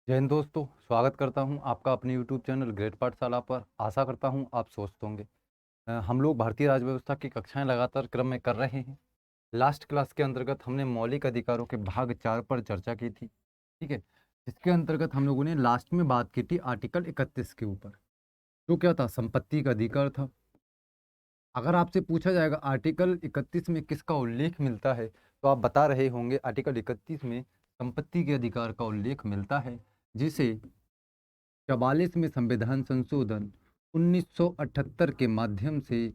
जय हिंद दोस्तों, स्वागत करता हूं आपका अपने यूट्यूब चैनल ग्रेट पाठशाला पर। आशा करता हूं आप स्वस्थ होंगे। हम लोग भारतीय राज्य व्यवस्था की कक्षाएं लगातार क्रम में कर रहे हैं। लास्ट क्लास के अंतर्गत हमने मौलिक अधिकारों के भाग 4 पर चर्चा की थी। ठीक है, जिसके अंतर्गत हम लोगों ने लास्ट में बात की थी आर्टिकल 31 के ऊपर, जो क्या था, संपत्ति का अधिकार था। अगर आपसे पूछा जाएगा आर्टिकल 31 में किसका उल्लेख मिलता है, तो आप बता रहे होंगे आर्टिकल 31 में संपत्ति के अधिकार का उल्लेख मिलता है, जिसे 44 में संविधान संशोधन 1978 के माध्यम से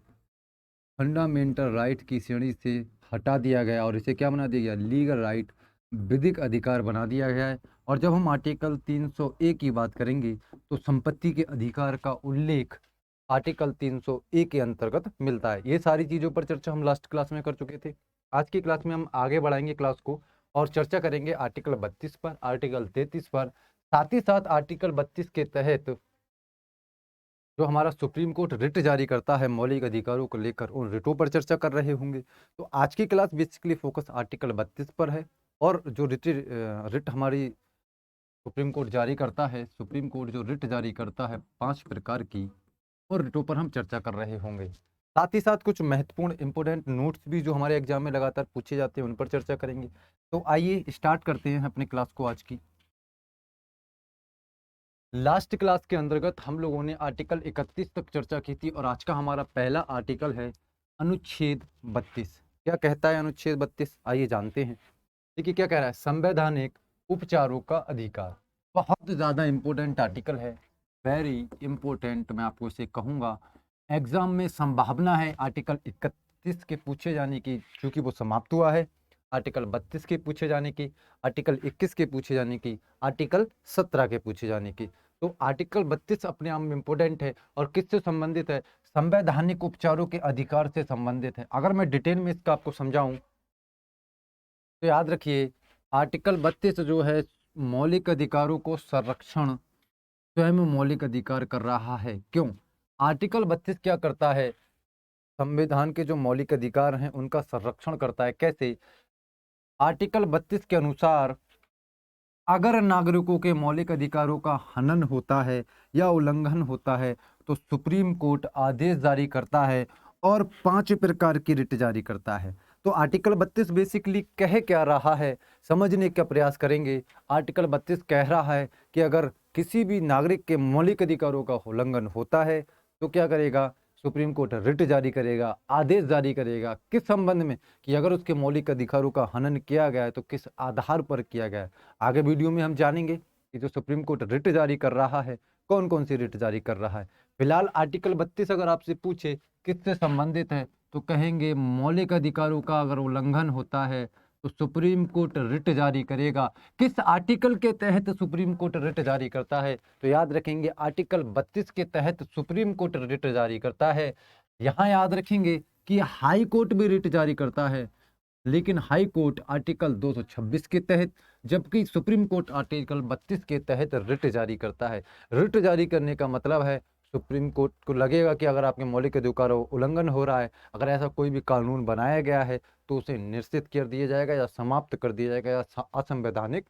फंडामेंटल राइट की श्रेणी से हटा दिया गया और इसे क्या बना दिया गया, लीगल राइट, विधिक अधिकार बना दिया गया है। और जब हम आर्टिकल 300 ए की बात करेंगे तो संपत्ति के अधिकार का उल्लेख आर्टिकल 300 ए के अंतर्गत मिलता है। ये सारी चीज़ों पर चर्चा हम लास्ट क्लास में कर चुके थे। आज की क्लास में हम आगे बढ़ाएंगे क्लास को और चर्चा करेंगे आर्टिकल 32 पर, आर्टिकल 33 पर। साथ ही साथ आर्टिकल 32 के तहत जो हमारा सुप्रीम कोर्ट रिट जारी करता है मौलिक अधिकारों को लेकर, उन रिटों पर चर्चा कर रहे होंगे। तो आज की क्लास बेसिकली फोकस आर्टिकल 32 पर है। और जो रिट हमारी सुप्रीम कोर्ट जारी करता है, सुप्रीम कोर्ट जो रिट जारी करता है 5 प्रकार की, और रिटों पर हम चर्चा कर रहे होंगे। साथ ही साथ कुछ महत्वपूर्ण इंपोर्टेंट नोट्स भी जो हमारे एग्जाम में लगातार पूछे जाते हैं, उन पर चर्चा करेंगे। तो आइए स्टार्ट करते हैं अपने क्लास को आज की। लास्ट क्लास के अंतर्गत हम लोगों ने आर्टिकल 31 तक चर्चा की थी और आज का हमारा पहला आर्टिकल है अनुच्छेद 32। क्या कहता है अनुच्छेद 32, आइए जानते हैं। देखिए क्या कह रहा है, संवैधानिक उपचारों का अधिकार। बहुत ज़्यादा इंपॉर्टेंट आर्टिकल है, वेरी इंपॉर्टेंट, मैं आपको इसे कहूँगा। एग्जाम में संभावना है आर्टिकल 31 के पूछे जाने की, क्योंकि वो समाप्त हुआ है। आर्टिकल 32 के पूछे जाने की, आर्टिकल 21 के पूछे जाने की, आर्टिकल 17 के पूछे जाने की। तो आर्टिकल 32 अपने आप में इम्पोर्टेंट है और किससे संबंधित है, संवैधानिक उपचारों के अधिकार से संबंधित है। अगर मैं डिटेल में इसका आपको समझाऊं तो याद रखिए, आर्टिकल 32 जो है मौलिक अधिकारों को संरक्षण स्वयं मौलिक अधिकार कर रहा है। क्यों? आर्टिकल 32 क्या करता है, संविधान के जो मौलिक अधिकार हैं उनका संरक्षण करता है। कैसे? आर्टिकल 32 के अनुसार अगर नागरिकों के मौलिक अधिकारों का हनन होता है या उल्लंघन होता है तो सुप्रीम कोर्ट आदेश जारी करता है और 5 प्रकार की रिट जारी करता है। तो आर्टिकल 32 बेसिकली कह क्या रहा है, समझने का प्रयास करेंगे। आर्टिकल 32 कह रहा है कि अगर किसी भी नागरिक के मौलिक अधिकारों का उल्लंघन होता है तो क्या करेगा, सुप्रीम कोर्ट रिट जारी करेगा, आदेश जारी करेगा। किस संबंध में? कि अगर उसके मौलिक अधिकारों का हनन किया गया है तो किस आधार पर किया गया है। आगे वीडियो में हम जानेंगे कि जो सुप्रीम कोर्ट रिट जारी कर रहा है, कौन कौन सी रिट जारी कर रहा है। फिलहाल आर्टिकल 32 अगर आपसे पूछे किससे संबंधित है तो कहेंगे मौलिक अधिकारों का अगर उल्लंघन होता है तो सुप्रीम कोर्ट रिट जारी करेगा। किस आर्टिकल के तहत सुप्रीम कोर्ट रिट जारी करता है? तो याद रखेंगे आर्टिकल 32 के तहत सुप्रीम कोर्ट रिट जारी करता है। यहाँ याद रखेंगे कि हाई कोर्ट भी रिट जारी करता है, लेकिन हाई कोर्ट आर्टिकल 226 के तहत, जबकि सुप्रीम कोर्ट आर्टिकल 32 के तहत रिट जारी करता है। रिट जारी करने का मतलब है सुप्रीम कोर्ट को लगेगा कि अगर आपके मौलिक अधिकारों उल्लंघन हो रहा है, अगर ऐसा कोई भी कानून बनाया गया है तो उसे निरसित कर दिया जाएगा या समाप्त कर दिया जाएगा या असंवैधानिक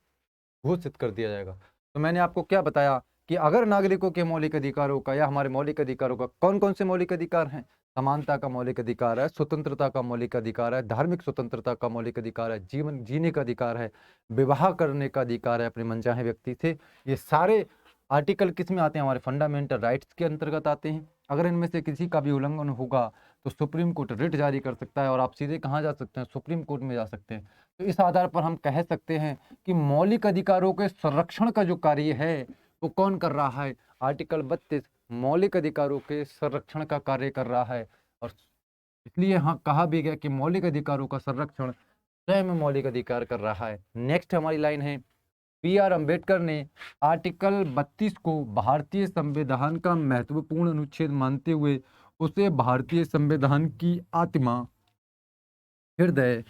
घोषित कर दिया जाएगा। तो मैंने आपको क्या बताया कि अगर नागरिकों के मौलिक अधिकारों का या हमारे मौलिक अधिकारों का, कौन कौन से मौलिक अधिकार हैं? समानता का मौलिक अधिकार है, स्वतंत्रता का मौलिक अधिकार है, धार्मिक स्वतंत्रता का मौलिक अधिकार है, जीवन जीने का अधिकार है, विवाह करने का अधिकार है अपने मनचाहे व्यक्ति से। ये सारे आर्टिकल किस में आते हैं? हमारे फंडामेंटल राइट्स के अंतर्गत आते हैं। अगर इनमें से किसी का भी उल्लंघन होगा तो सुप्रीम कोर्ट रिट जारी कर सकता है और आप सीधे कहाँ जा सकते हैं? सुप्रीम कोर्ट में जा सकते हैं। तो इस आधार पर हम कह सकते हैं कि मौलिक अधिकारों के संरक्षण का जो कार्य है वो कौन कर रहा है? आर्टिकल 32 मौलिक अधिकारों के संरक्षण का कार्य कर रहा है। और इसलिए यहाँ कहा भी गया कि मौलिक अधिकारों का संरक्षण स्वयं मौलिक अधिकार कर रहा है। नेक्स्ट हमारी लाइन है, बी आर अम्बेडकर ने आर्टिकल 32 को भारतीय संविधान का महत्वपूर्ण अनुच्छेद मानते हुए उसे भारतीय संविधान की आत्मा, हृदय,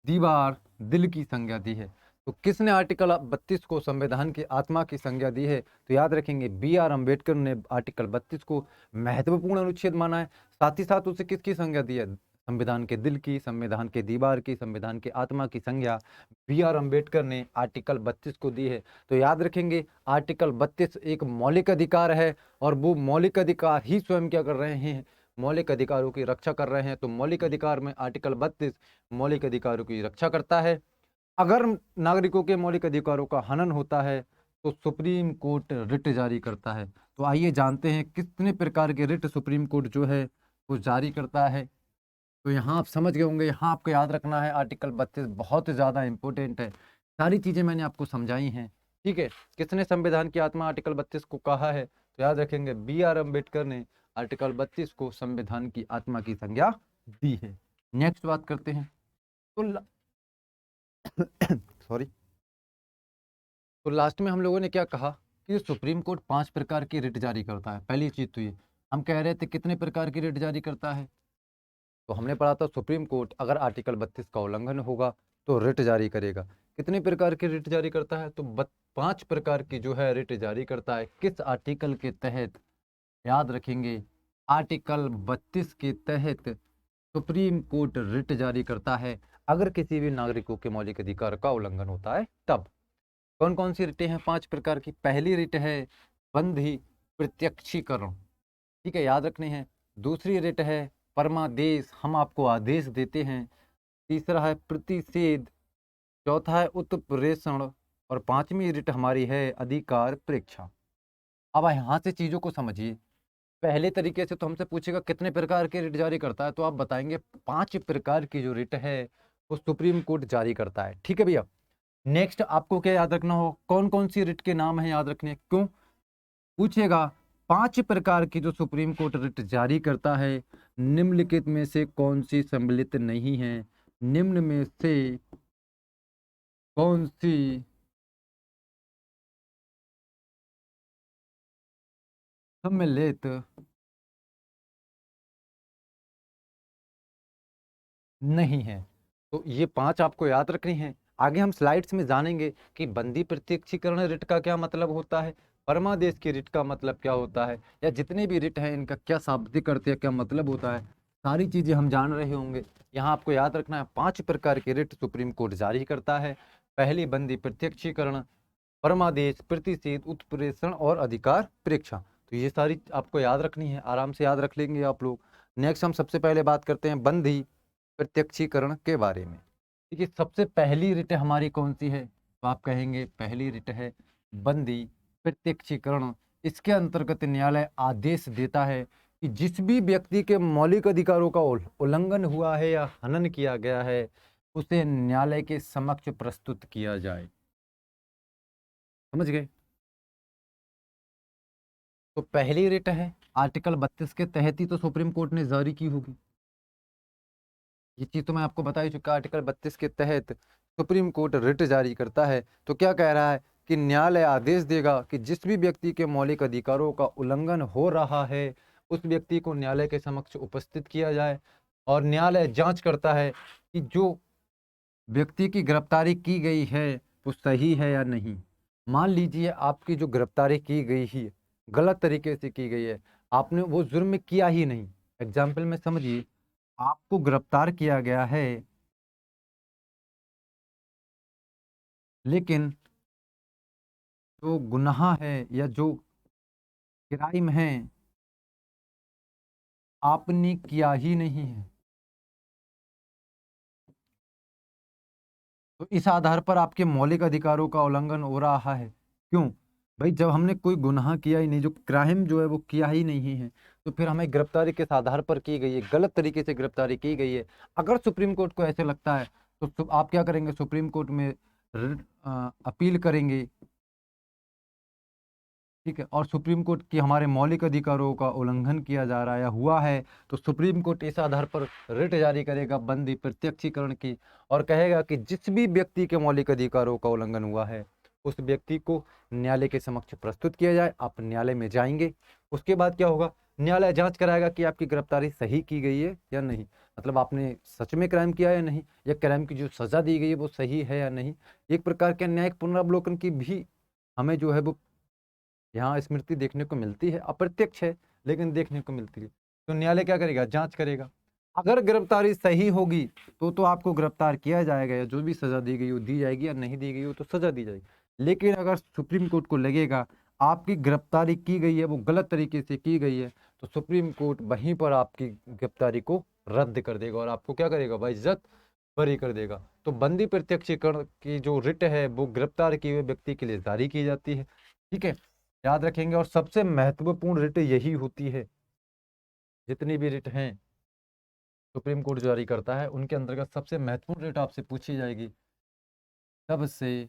दीवार, दिल की संज्ञा दी है। तो किसने आर्टिकल 32 को संविधान की आत्मा की संज्ञा दी है? तो याद रखेंगे बी आर अम्बेडकर ने आर्टिकल 32 को महत्वपूर्ण अनुच्छेद माना है। साथ ही साथ उसे किसकी संज्ञा दी है? संविधान के दिल की, संविधान के दीवार की, संविधान की आत्मा की संज्ञा बी आर अम्बेडकर ने आर्टिकल 32 को दी है। तो याद रखेंगे, आर्टिकल 32 एक मौलिक अधिकार है और वो मौलिक अधिकार ही स्वयं क्या कर रहे हैं, मौलिक अधिकारों की रक्षा कर रहे हैं। तो मौलिक अधिकार में आर्टिकल 32 मौलिक अधिकारों की रक्षा करता है। अगर नागरिकों के मौलिक अधिकारों का हनन होता है तो सुप्रीम कोर्ट रिट जारी करता है। तो आइए जानते हैं कितने प्रकार के रिट सुप्रीम कोर्ट जो है वो जारी करता है। तो यहाँ आप समझ गए होंगे, यहाँ आपको याद रखना है आर्टिकल 32 बहुत ज़्यादा इंपॉर्टेंट है। सारी चीज़ें मैंने आपको समझाई हैं, ठीक है। किसने संविधान की आत्मा आर्टिकल 32 को कहा है? तो याद रखेंगे, बी आर अम्बेडकर ने आर्टिकल 32 को संविधान की आत्मा की संज्ञा दी है। नेक्स्ट बात करते हैं। तो सॉरी तो लास्ट में हम लोगों ने क्या कहा कि सुप्रीम कोर्ट 5 प्रकार की रिट जारी करता है। पहली चीज़ तो ये हम कह रहे थे कितने प्रकार की रिट जारी करता है, तो हमने पढ़ा था सुप्रीम कोर्ट अगर आर्टिकल 32 का उल्लंघन होगा तो रिट जारी करेगा। कितने प्रकार की रिट जारी करता है? तो 5 प्रकार की जो है रिट जारी करता है। किस आर्टिकल के तहत? याद रखेंगे, आर्टिकल 32 के तहत सुप्रीम कोर्ट रिट जारी करता है अगर किसी भी नागरिकों के मौलिक अधिकार का उल्लंघन होता है तब। कौन कौन सी रिटें हैं? 5 प्रकार की। पहली रिट है बंधी प्रत्यक्षीकरण, ठीक है, याद रखनी है। दूसरी रिट है परमादेश, हम आपको आदेश देते हैं। तीसरा है प्रतिषेध। चौथा है उत्प्रेषण। और 5वीं रिट हमारी है अधिकार परीक्षा। अब यहाँ से चीज़ों को समझिए। पहले तरीके से तो हमसे पूछेगा कितने प्रकार की रिट जारी करता है, तो आप बताएंगे 5 प्रकार की जो रिट है वो सुप्रीम कोर्ट जारी करता है, ठीक है भैया। नेक्स्ट आपको क्या याद रखना हो, कौन कौन सी रिट के नाम है याद रखने। क्यों पूछेगा? 5 प्रकार की जो सुप्रीम कोर्ट रिट जारी करता है, निम्नलिखित में से कौन सी सम्मिलित नहीं है? निम्न में से कौन सी सम्मिलित नहीं है? तो ये 5 आपको याद रखनी है। आगे हम स्लाइड्स में जानेंगे कि बंदी प्रत्यक्षीकरण रिट का क्या मतलब होता है, परमादेश की रिट का मतलब क्या होता है, या जितने भी रिट हैं इनका क्या शाब्दिक अर्थ या क्या मतलब होता है। सारी चीज़ें हम जान रहे होंगे। यहाँ आपको याद रखना है 5 प्रकार के रिट सुप्रीम कोर्ट जारी करता है। पहली बंदी प्रत्यक्षीकरण, परमादेश, प्रतिषेध, उत्प्रेषण और अधिकार परीक्षा। तो ये सारी आपको याद रखनी है, आराम से याद रख लेंगे आप लोग। नेक्स्ट हम सबसे पहले बात करते हैं बंदी प्रत्यक्षीकरण के बारे में। देखिए सबसे पहली रिट हमारी कौन सी है? तो आप कहेंगे पहली रिट है बंदी प्रत्यक्षीकरण। इसके अंतर्गत न्यायालय आदेश देता है कि जिस भी व्यक्ति के मौलिक अधिकारों का उल्लंघन हुआ है या हनन किया गया है उसे न्यायालय के समक्ष प्रस्तुत किया जाए। समझ गए? तो पहली रिट है आर्टिकल 32 के तहत ही तो सुप्रीम कोर्ट ने जारी की होगी। ये चीज़ तो मैं आपको बता ही चुका। आर्टिकल 32 के तहत सुप्रीम कोर्ट रिट जारी करता है। तो क्या कह रहा है कि न्यायालय आदेश देगा कि जिस भी व्यक्ति के मौलिक अधिकारों का उल्लंघन हो रहा है उस व्यक्ति को न्यायालय के समक्ष उपस्थित किया जाए। और न्यायालय जांच करता है कि जो व्यक्ति की गिरफ्तारी की गई है वो सही है या नहीं। मान लीजिए आपकी जो गिरफ्तारी की गई है गलत तरीके से की गई है, आपने वो जुर्म किया ही नहीं। एग्जाम्पल में समझिए, आपको गिरफ्तार किया गया है लेकिन जो गुनाह है या जो क्राइम है आपने किया ही नहीं है, तो इस आधार पर आपके मौलिक अधिकारों का उल्लंघन हो रहा है। क्यों भाई? जब हमने कोई गुनाह किया ही नहीं, जो क्राइम जो है वो किया ही नहीं है, तो फिर हमें गिरफ्तारी किस आधार पर की गई है? गलत तरीके से गिरफ्तारी की गई है। अगर सुप्रीम कोर्ट को ऐसे लगता है तो आप क्या करेंगे? सुप्रीम कोर्ट में अपील करेंगे, ठीक है। और सुप्रीम कोर्ट की हमारे मौलिक अधिकारों का उल्लंघन किया जा रहा है या हुआ है तो सुप्रीम कोर्ट इस आधार पर रिट जारी करेगा बंदी प्रत्यक्षीकरण की और कहेगा कि जिस भी व्यक्ति के मौलिक अधिकारों का उल्लंघन हुआ है उस व्यक्ति को न्यायालय के समक्ष प्रस्तुत किया जाए। आप न्यायालय में जाएंगे, उसके बाद क्या होगा? न्यायालय जांच कराएगा कि आपकी गिरफ्तारी सही की गई है या नहीं, मतलब आपने सच में क्राइम किया है या नहीं, या क्राइम की जो सजा दी गई है वो सही है या नहीं। एक प्रकार के न्यायिक पुनरावलोकन की भी हमें जो है वो यहाँ स्मृति देखने को मिलती है। अप्रत्यक्ष है लेकिन देखने को मिलती है। तो न्यायालय क्या करेगा? जांच करेगा। अगर गिरफ्तारी सही होगी तो आपको गिरफ्तार किया जाएगा, या जो भी सजा दी गई वो दी जाएगी, या नहीं दी गई हो तो सजा दी जाएगी। लेकिन अगर सुप्रीम कोर्ट को लगेगा आपकी गिरफ्तारी की गई है वो गलत तरीके से की गई है, तो सुप्रीम कोर्ट वहीं पर आपकी गिरफ्तारी को रद्द कर देगा और आपको क्या करेगा, बाइज्जत बरी कर देगा। तो बंदी प्रत्यक्षीकरण की जो रिट है वो गिरफ्तार किए हुए व्यक्ति के लिए जारी की जाती है। ठीक है, याद रखेंगे। और सबसे महत्वपूर्ण रिट यही होती है, जितनी भी रिट हैं सुप्रीम कोर्ट जारी करता है उनके अंतर्गत सबसे महत्वपूर्ण रिट आपसे पूछी जाएगी, सबसे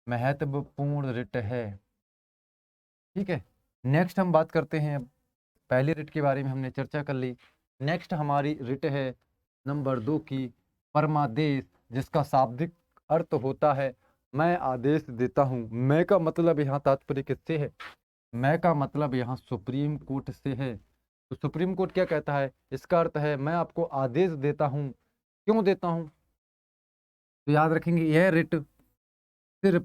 महत्वपूर्ण रिट है। ठीक है, नेक्स्ट हम बात करते हैं, पहली रिट के बारे में हमने चर्चा कर ली। नेक्स्ट हमारी रिट है नंबर 2 की, परमादेश, जिसका शाब्दिक अर्थ होता है मैं आदेश देता हूं। मैं का मतलब यहाँ तात्पर्य किससे है, मैं का मतलब यहाँ सुप्रीम कोर्ट से है। तो सुप्रीम कोर्ट क्या कहता है, इसका अर्थ है मैं आपको आदेश देता हूं। क्यों देता हूं, तो याद रखेंगे यह रिट सिर्फ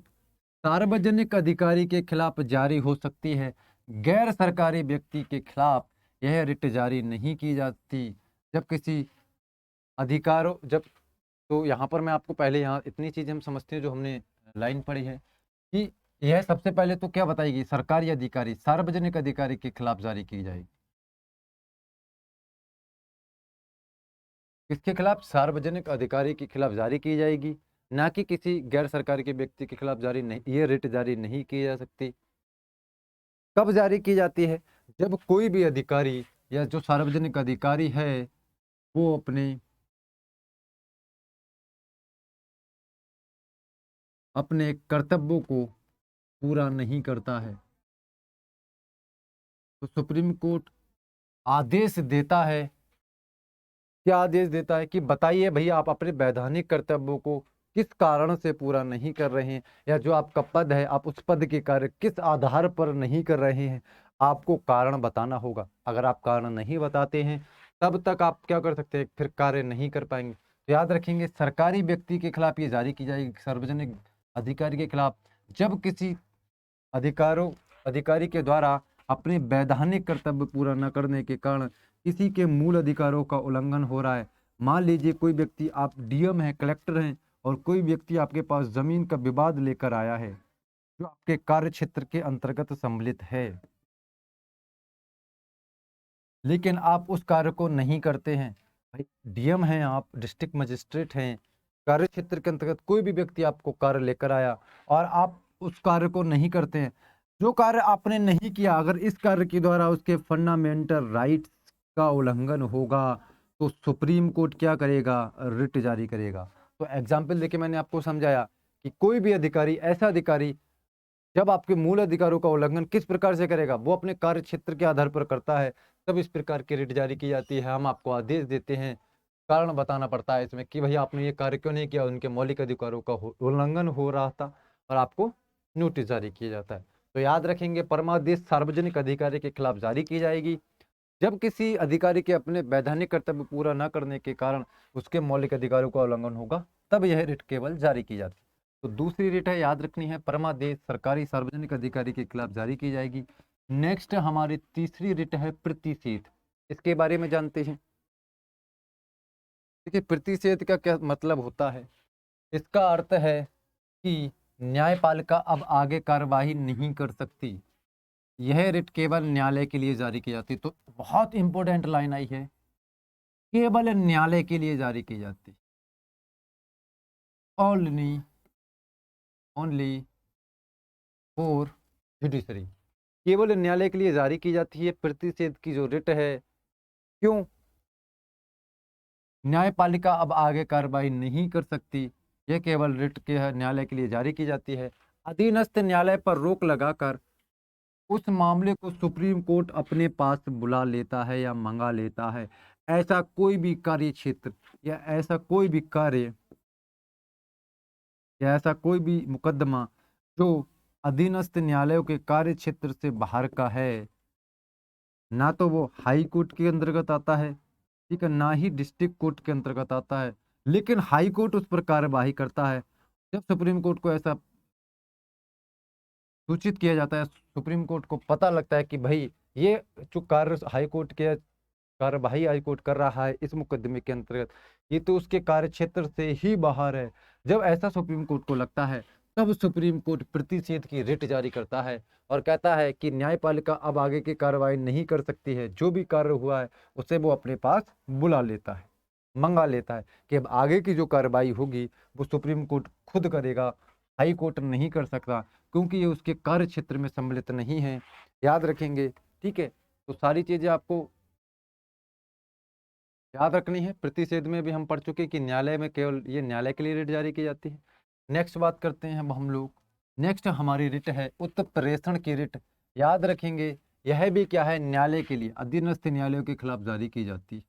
सार्वजनिक अधिकारी के खिलाफ जारी हो सकती है, गैर सरकारी व्यक्ति के खिलाफ यह रिट जारी नहीं की जाती। जब किसी अधिकारों जब तो यहाँ पर मैं आपको पहले यहाँ इतनी चीज़ हम समझते हैं जो हमने लाइन पढ़ी है कि यह सबसे पहले तो क्या बताएगी, सरकारी अधिकारी सार्वजनिक अधिकारी के खिलाफ जारी की जाएगी। किसके खिलाफ, सार्वजनिक अधिकारी के खिलाफ जारी की जाएगी, ना कि किसी गैर सरकारी के व्यक्ति के खिलाफ जारी नहीं, ये रिट जारी नहीं की जा सकती। कब जारी की जाती है, जब कोई भी अधिकारी या जो सार्वजनिक अधिकारी है वो अपने अपने कर्तव्यों को पूरा नहीं करता है, तो सुप्रीम कोर्ट आदेश देता है। क्या आदेश देता है कि बताइए भैया आप अपने वैधानिक कर्तव्यों को किस कारण से पूरा नहीं कर रहे हैं, या जो आपका पद है आप उस पद के कार्य किस आधार पर नहीं कर रहे हैं, आपको कारण बताना होगा। अगर आप कारण नहीं बताते हैं तब तक आप क्या कर सकते हैं, फिर कार्य नहीं कर पाएंगे। तो याद रखेंगे सरकारी व्यक्ति के खिलाफ ये जारी की जाएगी, सार्वजनिक अधिकारी के खिलाफ, जब किसी अधिकारों अधिकारी के द्वारा अपने वैधानिक कर्तव्य पूरा न करने के कारण किसी के मूल अधिकारों का उल्लंघन हो रहा है। मान लीजिए कोई व्यक्ति, आप डीएम हैं, कलेक्टर हैं, और कोई व्यक्ति आपके पास जमीन का विवाद लेकर आया है जो आपके कार्य क्षेत्र के अंतर्गत सम्मिलित है, लेकिन आप उस कार्य को नहीं करते हैं। भाई डीएम हैं आप, डिस्ट्रिक्ट मजिस्ट्रेट हैं, कार्य क्षेत्र के अंतर्गत कोई भी व्यक्ति आपको कार्य लेकर आया और आप उस कार्य को नहीं करते हैं, जो कार्य आपने नहीं किया, अगर इस कार्य के द्वारा उसके फंडामेंटल राइट्स का उल्लंघन होगा तो सुप्रीम कोर्ट क्या करेगा, रिट जारी करेगा। तो एग्जाम्पल देके मैंने आपको समझाया कि कोई भी अधिकारी, ऐसा अधिकारी जब आपके मूल अधिकारों का उल्लंघन किस प्रकार से करेगा, वो अपने कार्य क्षेत्र के आधार पर करता है, तब इस प्रकार की रिट जारी की जाती है। हम आपको आदेश देते हैं, कारण बताना पड़ता है इसमें कि भैया आपने ये कार्य क्यों नहीं किया, उनके मौलिक अधिकारों का उल्लंघन हो रहा था, और आपको नोटिस जारी किया जाता है। तो याद रखेंगे परमादेश सार्वजनिक अधिकारी के खिलाफ जारी की जाएगी जब किसी अधिकारी के अपने वैधानिक कर्तव्य पूरा न करने के कारण उसके मौलिक अधिकारों का उल्लंघन होगा, तब यह रिट केवल जारी की जाती है। तो दूसरी रिट है, याद रखनी है, परमादेश सरकारी सार्वजनिक अधिकारी के खिलाफ जारी की जाएगी। नेक्स्ट हमारी तीसरी रिट है प्रतिषेध, इसके बारे में जानते हैं। देखिए प्रतिषेध का क्या मतलब होता है, इसका अर्थ है कि न्यायपालिका अब आगे कार्यवाही नहीं कर सकती, यह रिट केवल न्यायालय के लिए जारी की जाती। तो बहुत इंपॉर्टेंट लाइन आई है, केवल न्यायालय के लिए जारी की जाती, ओनली ओनली फॉर जुडिशरी, केवल न्यायालय के लिए जारी की जाती है प्रतिषेध की जो रिट है। क्यों, न्यायपालिका अब आगे कार्रवाई नहीं कर सकती, यह केवल रिट के न्यायालय के लिए जारी की जाती है। अधीनस्थ न्यायालय पर रोक लगाकर उस मामले को सुप्रीम कोर्ट अपने पास बुला लेता है या मंगा लेता है। ऐसा कोई भी कार्य क्षेत्र या ऐसा कोई भी कार्य या ऐसा कोई भी मुकदमा जो अधीनस्थ न्यायालयों के कार्य क्षेत्र से बाहर का है, ना तो वो हाई कोर्ट के अंतर्गत आता है, ठीक है, ना ही डिस्ट्रिक्ट कोर्ट के अंतर्गत आता है, लेकिन हाई कोर्ट उस पर कार्यवाही करता है। जब सुप्रीम कोर्ट को ऐसा सूचित किया जाता है, सुप्रीम कोर्ट को पता लगता है कि भाई ये जो कार्य हाई कोर्ट के कार्यवाही हाई कोर्ट कर रहा है इस मुकदमे के अंतर्गत, ये तो उसके कार्य क्षेत्र से ही बाहर है। जब ऐसा सुप्रीम कोर्ट को लगता है तब सुप्रीम कोर्ट प्रतिषेध की रिट जारी करता है और कहता है कि न्यायपालिका अब आगे की कार्रवाई नहीं कर सकती है, जो भी कार्य हुआ है उसे वो अपने पास बुला लेता है, मंगा लेता है कि अब आगे की जो कार्रवाई होगी वो सुप्रीम कोर्ट खुद करेगा, हाई कोर्ट नहीं कर सकता, क्योंकि ये उसके कार्य क्षेत्र में सम्मिलित नहीं है। याद रखेंगे, ठीक है। तो सारी चीजें आपको याद रखनी है। प्रतिषेध में भी हम पढ़ चुके कि न्यायालय में केवल ये न्यायालय के लिए रिट जारी की जाती है। नेक्स्ट बात करते हैं अब हम लोग। नेक्स्ट हमारी रिट है उत्प्रेषण की रिट। याद रखेंगे, यह भी क्या है, न्यायालय के लिए, अधीनस्थ न्यायालयों के खिलाफ जारी की जाती है।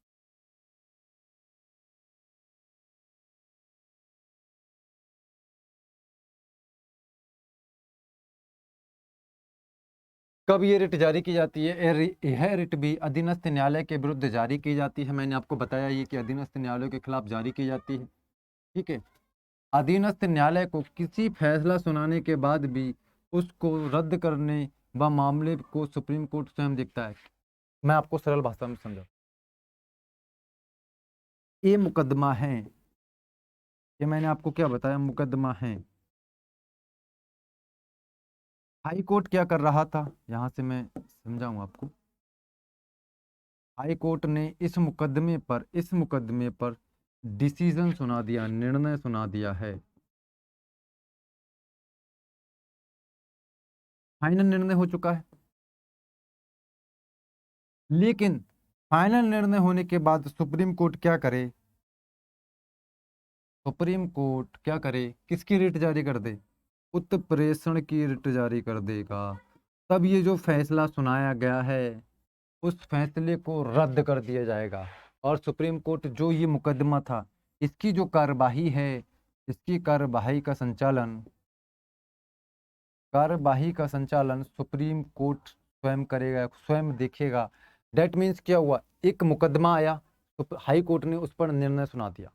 कब ये रिट जारी की जाती है? यह रिट भी अधीनस्थ न्यायालय के विरुद्ध जारी की जाती है। मैंने आपको बताया ये कि अधीनस्थ न्यायालयों के खिलाफ जारी की जाती है, ठीक है। अधीनस्थ न्यायालय को किसी फैसला सुनाने के बाद भी उसको रद्द करने व मामले को सुप्रीम कोर्ट स्वयं देखता है। मैं आपको सरल भाषा में समझा, ये मुकदमा है, ये मैंने आपको क्या बताया, मुकदमा है। हाई कोर्ट क्या कर रहा था, यहां से मैं समझाऊं आपको। हाई कोर्ट ने इस मुकदमे पर डिसीजन सुना दिया, निर्णय सुना दिया है। फाइनल निर्णय हो चुका है। लेकिन फाइनल निर्णय होने के बाद सुप्रीम कोर्ट क्या करे, सुप्रीम कोर्ट क्या करे, किसकी रिट जारी कर दे, उत्प्रेषण की रिट जारी कर देगा। तब ये जो फैसला सुनाया गया है उस फैसले को रद्द कर दिया जाएगा और सुप्रीम कोर्ट जो ये मुकदमा था इसकी जो कार्यवाही है, इसकी कार्यवाही का संचालन सुप्रीम कोर्ट स्वयं करेगा, स्वयं देखेगा। डेट मीन्स क्या हुआ, एक मुकदमा आया, हाई कोर्ट ने उस पर निर्णय सुना दिया,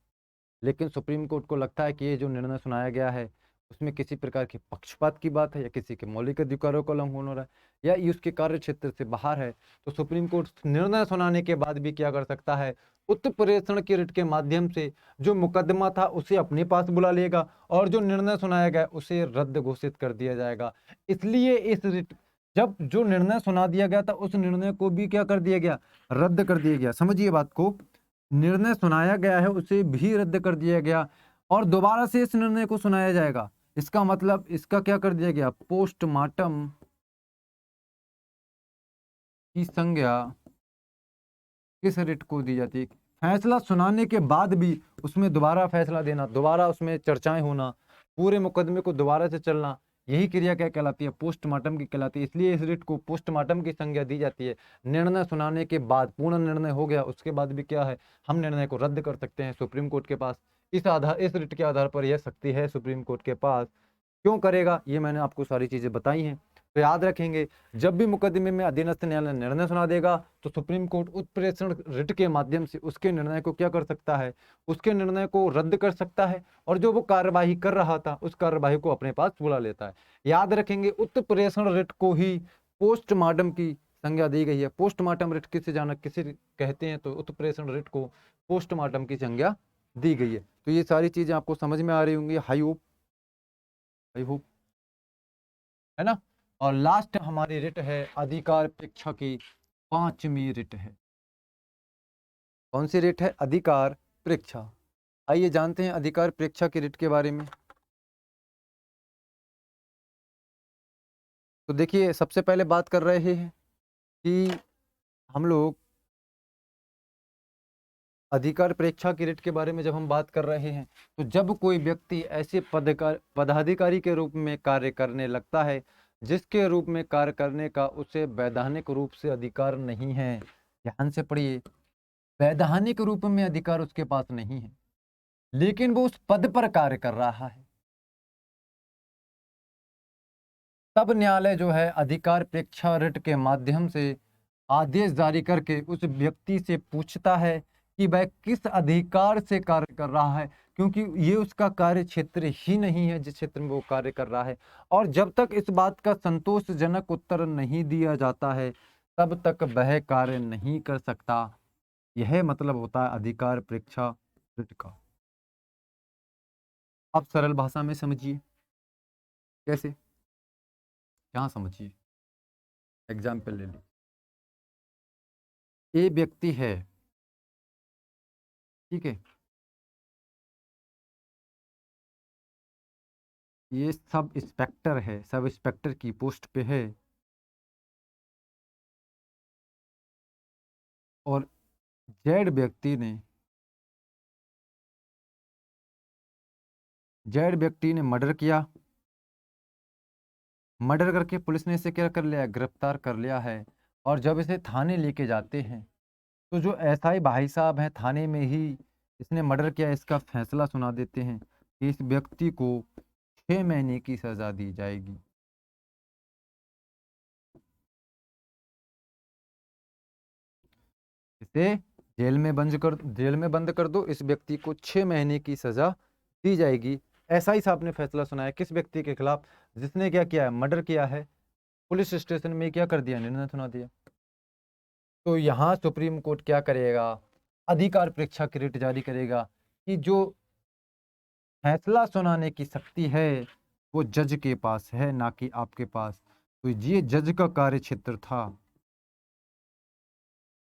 लेकिन सुप्रीम कोर्ट को लगता है कि ये जो निर्णय सुनाया गया है उसमें किसी प्रकार के पक्षपात की बात है या किसी के मौलिक अधिकारों का उल्लंघन हो रहा है या ये उसके कार्य क्षेत्र से बाहर है, तो सुप्रीम कोर्ट निर्णय सुनाने के बाद भी क्या कर सकता है, उत्प्रेषण की रिट के माध्यम से जो मुकदमा था उसे अपने पास बुला लेगा और जो निर्णय सुनाया गया उसे रद्द घोषित कर दिया जाएगा। इसलिए इस रिट, जब जो निर्णय सुना दिया गया था उस निर्णय को भी क्या कर दिया गया, रद्द कर दिया गया। समझिए बात को, निर्णय सुनाया गया है उसे भी रद्द कर दिया गया और दोबारा से इस निर्णय को सुनाया जाएगा। इसका मतलब इसका क्या कर दिया गया, पोस्टमार्टम की संज्ञा किस रिट को दी जाती है। फैसला सुनाने के बाद भी उसमें दोबारा फैसला देना, दोबारा उसमें चर्चाएं होना, पूरे मुकदमे को दोबारा से चलना, यही क्रिया क्या कहलाती है, पोस्टमार्टम की कहलाती है। इसलिए इस रिट को पोस्टमार्टम की संज्ञा दी जाती है। निर्णय सुनाने के बाद पूर्ण निर्णय हो गया उसके बाद भी क्या है, हम निर्णय को रद्द कर सकते हैं सुप्रीम कोर्ट के पास। इस रिट के आधार पर यह शक्ति है सुप्रीम कोर्ट के पास। क्यों करेगा, ये मैंने आपको सारी चीजें बताई हैं। तो याद रखेंगे, जब भी मुकदमे में अधीनस्थ न्यायालय निर्णय सुना देगा तो सुप्रीम कोर्ट उत्प्रेषण रिट के माध्यम से उसके निर्णय को क्या कर सकता है, उसके निर्णय को रद्द कर सकता है और जो वो कार्यवाही कर रहा था उस कार्यवाही को अपने पास बुला लेता है। याद रखेंगे, उत्प्रेषण रिट को ही पोस्टमार्टम की संज्ञा दी गई है। पोस्टमार्टम रिट किसे कहते हैं, तो उत्प्रेषण रिट को पोस्टमार्टम की संज्ञा दी गई है। तो ये सारी चीजें आपको समझ में आ रही होंगी, आई होप, है ना। और लास्ट हमारी रिट है अधिकार परीक्षा की 5वीं रिट है। कौन सी रिट है, अधिकार परीक्षा। आइए जानते हैं अधिकार परीक्षा की रिट के बारे में। तो देखिए, सबसे पहले बात कर रहे हैं कि हम लोग अधिकार परीक्षा की रिट के बारे में जब हम बात कर रहे हैं तो जब कोई व्यक्ति ऐसे पदाधिकारी के रूप में कार्य करने लगता है जिसके रूप में कार्य करने का उसे वैधानिक रूप से अधिकार नहीं है, ध्यान से पढ़िए, वैधानिक रूप में अधिकार उसके पास नहीं है लेकिन वो उस पद पर कार्य कर रहा है, तब न्यायालय जो है अधिकार परीक्षा रिट के माध्यम से आदेश जारी करके उस व्यक्ति से पूछता है कि वह किस अधिकार से कार्य कर रहा है, क्योंकि ये उसका कार्य क्षेत्र ही नहीं है जिस क्षेत्र में वो कार्य कर रहा है। और जब तक इस बात का संतोषजनक उत्तर नहीं दिया जाता है तब तक वह कार्य नहीं कर सकता। यह मतलब होता है अधिकार परीक्षा रिट का। आप सरल भाषा में समझिए। कैसे? यहाँ समझिए, एग्जाम्पल ले लीजिए। ए व्यक्ति है, ठीक है, ये सब इंस्पेक्टर है, सब इंस्पेक्टर की पोस्ट पे है, और जेड व्यक्ति ने मर्डर किया। मर्डर करके पुलिस ने इसे क्या कर लिया? गिरफ्तार कर लिया है। और जब इसे थाने लेके जाते हैं तो जो एसआई भाई साहब हैं थाने में ही इसने मर्डर किया इसका फैसला सुना देते हैं कि इस व्यक्ति को 6 महीने की सजा दी जाएगी। इसे जेल में बंद कर दो, इस व्यक्ति को 6 महीने की सजा दी जाएगी। एसआई साहब ने फैसला सुनाया किस व्यक्ति के खिलाफ? जिसने क्या किया है? मर्डर किया है। पुलिस स्टेशन में क्या कर दिया? निर्णय सुना दिया। तो यहाँ सुप्रीम कोर्ट क्या करेगा? अधिकार परीक्षा की रिट जारी करेगा कि जो फैसला सुनाने की शक्ति है वो जज के पास है, ना कि आपके पास। तो ये जज का कार्य क्षेत्र था।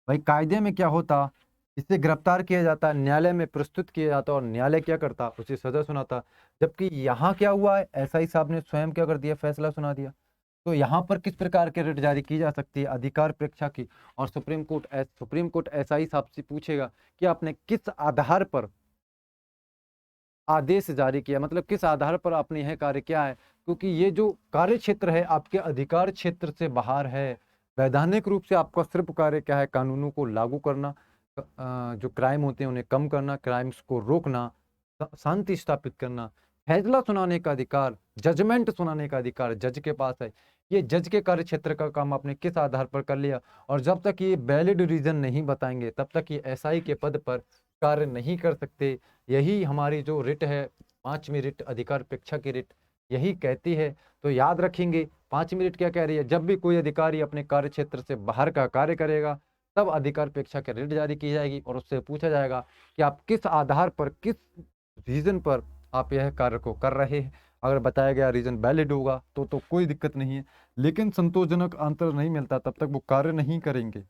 भाई कायदे में क्या होता? इसे गिरफ्तार किया जाता, न्यायालय में प्रस्तुत किया जाता और न्यायालय क्या करता? उसे सजा सुनाता। जबकि यहाँ क्या हुआ है? एसआई साहब ने स्वयं क्या कर दिया? फैसला सुना दिया। तो यहाँ पर किस प्रकार की रिट जारी की जा सकती है? अधिकार परीक्षा की। और सुप्रीम कोर्ट एसआई साहब से पूछेगा कि आपने किस आधार पर आदेश जारी किया, मतलब किस आधार पर आपने यह कार्य किया है, क्योंकि ये जो कार्य क्षेत्र है आपके अधिकार क्षेत्र से बाहर है। वैधानिक रूप से आपका सिर्फ कार्य क्या है? कानूनों को लागू करना, जो क्राइम होते हैं उन्हें कम करना, क्राइम्स को रोकना, शांति स्थापित करना। फैसला सुनाने का अधिकार, जजमेंट सुनाने का अधिकार जज के पास है। ये जज के कार्य क्षेत्र का काम आपने किस आधार पर कर लिया? और जब तक ये वैलिड रीजन नहीं बताएंगे तब तक ये एसआई के पद पर कार्य नहीं कर सकते। यही हमारी जो रिट है, 5वीं रिट, अधिकार परीक्षा की रिट, यही कहती है। तो याद रखेंगे 5वीं रिट क्या कह रही है? जब भी कोई अधिकारी अपने कार्य क्षेत्र से बाहर का कार्य करेगा तब अधिकार परीक्षा की रिट जारी की जाएगी और उससे पूछा जाएगा कि आप किस आधार पर, किस रीजन पर आप यह कार्य को कर रहे हैं। अगर बताया गया रीजन वैलिड होगा तो कोई दिक्कत नहीं है, लेकिन संतोषजनक आंसर नहीं मिलता तब तक वो कार्य नहीं करेंगे। तो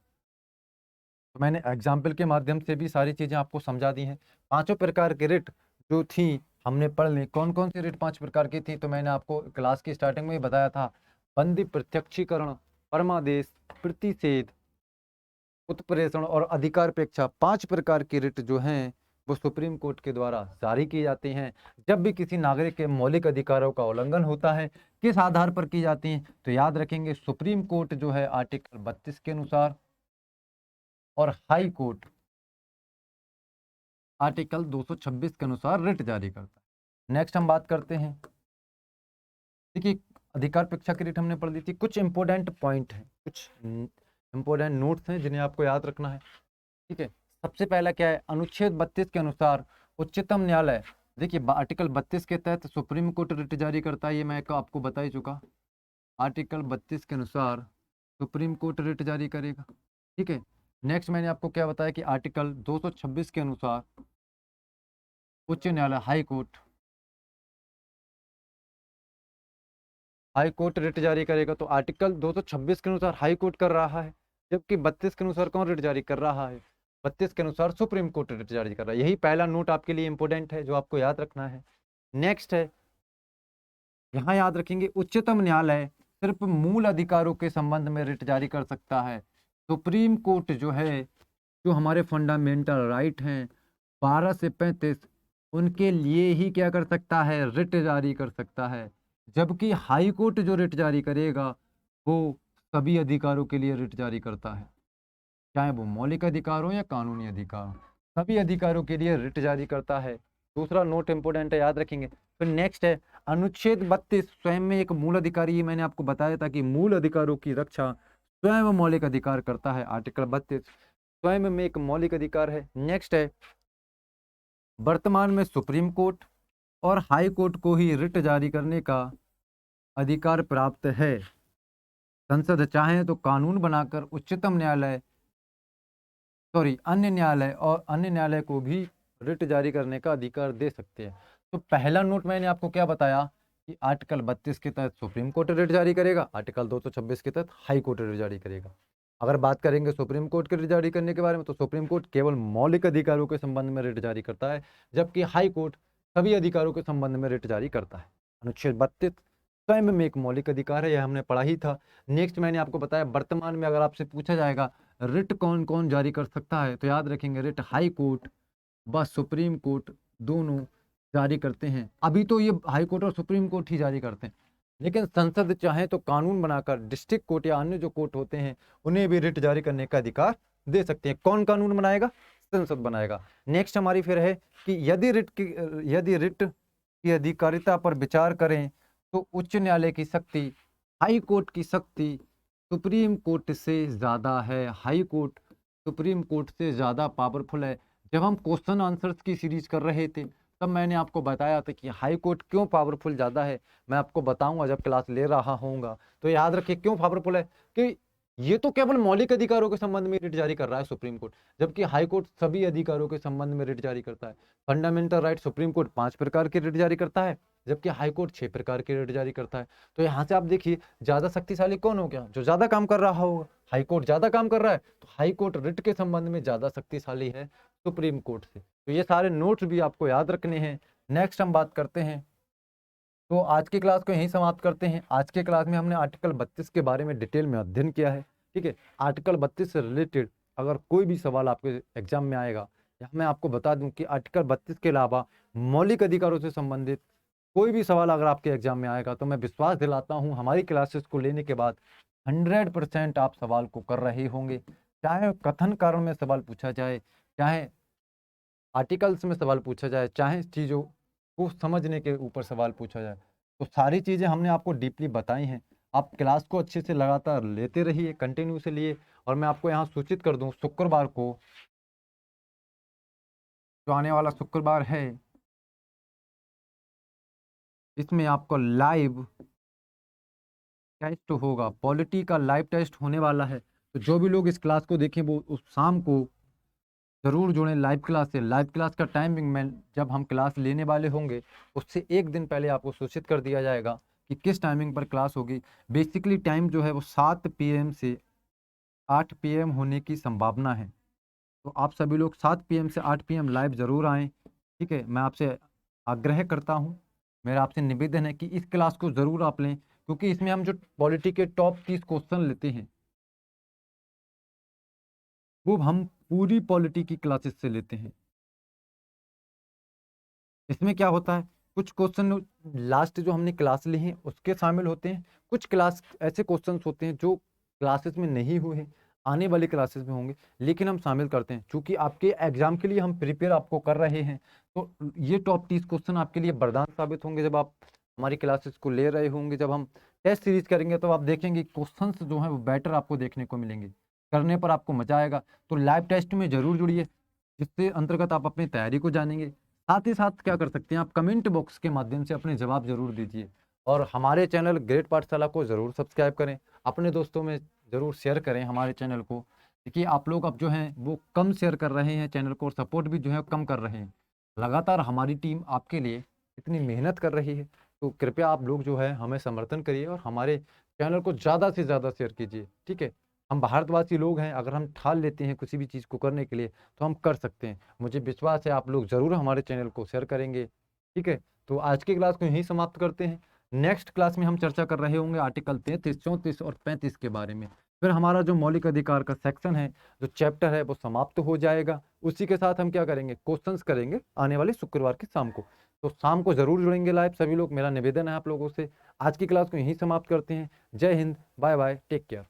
मैंने एग्जाम्पल के माध्यम से भी सारी चीज़ें आपको समझा दी हैं। पांचों प्रकार की रिट जो थी हमने पढ़ ली। कौन कौन सी रिट 5 प्रकार की थी? तो मैंने आपको क्लास की स्टार्टिंग में ही बताया था। बंदी प्रत्यक्षीकरण, परमादेश, प्रतिषेध, उत्प्रेषण और अधिकारपेक्षा, 5 प्रकार की रिट जो हैं वो सुप्रीम कोर्ट के द्वारा जारी की जाती हैं। जब भी किसी नागरिक के मौलिक अधिकारों का उल्लंघन होता है, किस आधार पर की जाती हैं? तो याद रखेंगे सुप्रीम कोर्ट जो है आर्टिकल 32 के अनुसार, और हाई कोर्ट आर्टिकल 226 के अनुसार रिट जारी करता है। नेक्स्ट हम बात करते हैं, देखिए अधिकार परीक्षा की रिट हमने पढ़ ली थी। कुछ इंपॉर्टेंट पॉइंट हैं, कुछ इंपॉर्टेंट नोट्स हैं जिन्हें आपको याद रखना है, ठीक है। सबसे पहला क्या है? अनुच्छेद 32 के अनुसार उच्चतम न्यायालय, देखिए आर्टिकल 32 के तहत सुप्रीम कोर्ट रिट जारी करता है, ये मैं आपको बता ही चुका। आर्टिकल 32 के अनुसार सुप्रीम कोर्ट रिट जारी करेगा, ठीक है। नेक्स्ट मैंने आपको क्या बताया कि आर्टिकल 226 के अनुसार उच्च न्यायालय, हाई कोर्ट रिट जारी करेगा। तो आर्टिकल 226 के अनुसार हाई कोर्ट कर रहा है, जबकि 32 के अनुसार कौन रिट जारी कर रहा है? 32 के अनुसार सुप्रीम कोर्ट रिट जारी कर रहा है। यही पहला नोट आपके लिए इंपॉर्टेंट है जो आपको याद रखना है। नेक्स्ट है, यहाँ याद रखेंगे उच्चतम न्यायालय सिर्फ मूल अधिकारों के संबंध में रिट जारी कर सकता है। सुप्रीम कोर्ट जो है, जो हमारे फंडामेंटल राइट हैं 12 से 35, उनके लिए ही क्या कर सकता है? रिट जारी कर सकता है। जबकि हाई कोर्ट जो रिट जारी करेगा वो सभी अधिकारों के लिए रिट जारी करता है, चाहे वो मौलिक अधिकार हो या कानूनी अधिकार हो, सभी अधिकारों के लिए रिट जारी करता है। दूसरा नोट इंपोर्टेंट है, याद रखेंगे। फिर नेक्स्ट है अनुच्छेद 32 स्वयं में एक मूल अधिकारी, मैंने आपको बताया था कि मूल अधिकारों की रक्षा स्वयं मौलिक अधिकार करता है। आर्टिकल 32 स्वयं में एक मौलिक अधिकार है। नेक्स्ट है, वर्तमान में सुप्रीम कोर्ट और हाई कोर्ट को ही रिट जारी करने का अधिकार प्राप्त है। संसद चाहे तो कानून बनाकर उच्चतम न्यायालय अन्य न्यायालय और अन्य न्यायालय को भी रिट जारी करने का अधिकार दे सकते हैं। तो पहला नोट मैंने आपको क्या बताया कि आर्टिकल 32 के तहत सुप्रीम कोर्ट रिट जारी करेगा, आर्टिकल 226 के तहत हाई कोर्ट रिट जारी करेगा। अगर बात करेंगे सुप्रीम कोर्ट के रिट जारी करने के बारे में, तो सुप्रीम कोर्ट केवल मौलिक अधिकारों के संबंध में रिट जारी करता है, जबकि हाई कोर्ट सभी अधिकारों के संबंध में रिट जारी करता है। अनुच्छेद 32 स्वयं में एक मौलिक अधिकार है, यह हमने पढ़ा ही था। नेक्स्ट मैंने आपको बताया, वर्तमान में अगर आपसे पूछा जाएगा रिट कौन कौन जारी कर सकता है, तो याद रखेंगे रिट हाई कोर्ट व सुप्रीम कोर्ट दोनों जारी करते हैं। अभी तो ये हाई कोर्ट और सुप्रीम कोर्ट ही जारी करते हैं, लेकिन संसद चाहे तो कानून बनाकर डिस्ट्रिक्ट कोर्ट या अन्य जो कोर्ट होते हैं उन्हें भी रिट जारी करने का अधिकार दे सकते हैं। कौन कानून बनाएगा? संसद बनाएगा। नेक्स्ट हमारी फिर है कि यदि रिट की अधिकारिता पर विचार करें तो उच्च न्यायालय की शक्ति हाई कोर्ट की शक्ति सुप्रीम कोर्ट से ज़्यादा है। हाई कोर्ट सुप्रीम कोर्ट से ज़्यादा पावरफुल है। जब हम क्वेश्चन आंसर्स की सीरीज कर रहे थे तब मैंने आपको बताया था कि हाई कोर्ट क्यों पावरफुल ज़्यादा है। मैं आपको बताऊंगा जब क्लास ले रहा होऊंगा, तो याद रखिए क्यों पावरफुल है कि ये तो केवल मौलिक अधिकारों के संबंध में रिट जारी कर रहा है सुप्रीम कोर्ट, जबकि हाई कोर्ट सभी अधिकारों के संबंध में रिट जारी करता है। फंडामेंटल राइट सुप्रीम कोर्ट 5 प्रकार के रिट जारी करता है, जबकि हाई कोर्ट 6 प्रकार के रिट जारी करता है। तो यहाँ से आप देखिए ज्यादा शक्तिशाली कौन हो गया? जो ज्यादा काम कर रहा होगा। हाई कोर्ट ज्यादा काम कर रहा है, तो हाई कोर्ट रिट के संबंध में ज्यादा शक्तिशाली है सुप्रीम कोर्ट से। तो ये सारे नोट्स भी आपको याद रखने हैं। नेक्स्ट हम बात करते हैं, तो आज की क्लास को यहीं समाप्त करते हैं। आज के क्लास में हमने आर्टिकल 32 के बारे में डिटेल में अध्ययन किया है। ठीक है, आर्टिकल 32 से रिलेटेड अगर कोई भी सवाल आपके एग्जाम में आएगा, या मैं आपको बता दूं कि आर्टिकल 32 के अलावा मौलिक अधिकारों से संबंधित कोई भी सवाल अगर आपके एग्जाम में आएगा, तो मैं विश्वास दिलाता हूं हमारी क्लासेस को लेने के बाद 100% आप सवाल को कर रहे होंगे। चाहे कथन कारण में सवाल पूछा जाए, चाहे आर्टिकल्स में सवाल पूछा जाए, चाहे चीज़ों को समझने के ऊपर सवाल पूछा जाए, तो सारी चीज़ें हमने आपको डीपली बताई हैं। आप क्लास को अच्छे से लगातार लेते रहिए, कंटिन्यू से लिए। और मैं आपको यहाँ सूचित कर दूँ, शुक्रवार को जो आने वाला शुक्रवार है, इसमें आपको लाइव टेस्ट होगा, पॉलिटी का लाइव टेस्ट होने वाला है। तो जो भी लोग इस क्लास को देखें वो उस शाम को ज़रूर जुड़ें लाइव क्लास से। लाइव क्लास का टाइमिंग में जब हम क्लास लेने वाले होंगे उससे एक दिन पहले आपको सूचित कर दिया जाएगा कि किस टाइमिंग पर क्लास होगी। बेसिकली टाइम जो है वो 7 PM से 8 PM होने की संभावना है। तो आप सभी लोग 7 PM से 8 PM लाइव ज़रूर आएँ। ठीक है, मैं आपसे आग्रह करता हूँ, मेरा आपसे निवेदन है कि इस क्लास को ज़रूर आप लें, क्योंकि इसमें हम जो पॉलिटी के टॉप 30 क्वेश्चन लेते हैं वो हम पूरी पॉलिटी की क्लासेस से लेते हैं। इसमें क्या होता है, कुछ क्वेश्चन लास्ट जो हमने क्लास ली है उसके शामिल होते हैं, कुछ क्लास ऐसे क्वेश्चंस होते हैं जो क्लासेस में नहीं हुए हैं, आने वाली क्लासेस में होंगे, लेकिन हम शामिल करते हैं। चूंकि आपके एग्जाम के लिए हम प्रिपेयर आपको कर रहे हैं, तो ये टॉप 30 क्वेश्चन आपके लिए वरदान साबित होंगे। जब आप हमारी क्लासेस को ले रहे होंगे, जब हम टेस्ट सीरीज करेंगे, तो आप देखेंगे क्वेश्चन जो है वो बेटर आपको देखने को मिलेंगे, करने पर आपको मजा आएगा। तो लाइव टेस्ट में जरूर जुड़िए, जिससे अंतर्गत आप अपनी तैयारी को जानेंगे। साथ ही साथ क्या कर सकते हैं, आप कमेंट बॉक्स के माध्यम से अपने जवाब जरूर दीजिए, और हमारे चैनल ग्रेड पाठशाला को ज़रूर सब्सक्राइब करें, अपने दोस्तों में ज़रूर शेयर करें हमारे चैनल को। देखिए आप लोग अब जो हैं वो कम शेयर कर रहे हैं चैनल को, और सपोर्ट भी जो है कम कर रहे हैं। लगातार हमारी टीम आपके लिए इतनी मेहनत कर रही है, तो कृपया आप लोग जो है हमें समर्थन करिए और हमारे चैनल को ज़्यादा से ज़्यादा शेयर कीजिए। ठीक है, हम भारतवासी लोग हैं, अगर हम ठान लेते हैं किसी भी चीज़ को करने के लिए तो हम कर सकते हैं। मुझे विश्वास है आप लोग ज़रूर हमारे चैनल को शेयर करेंगे। ठीक है, तो आज की क्लास को यहीं समाप्त करते हैं। नेक्स्ट क्लास में हम चर्चा कर रहे होंगे आर्टिकल 33, 34 और 35 के बारे में। फिर हमारा जो मौलिक अधिकार का सेक्शन है, जो चैप्टर है, वो समाप्त हो जाएगा। उसी के साथ हम क्या करेंगे, क्वेश्चंस करेंगे आने वाले शुक्रवार की शाम को। तो शाम को ज़रूर जुड़ेंगे लाइव सभी लोग, मेरा निवेदन है आप लोगों से। आज की क्लास को यहीं समाप्त करते हैं। जय हिंद, बाय बाय, टेक केयर।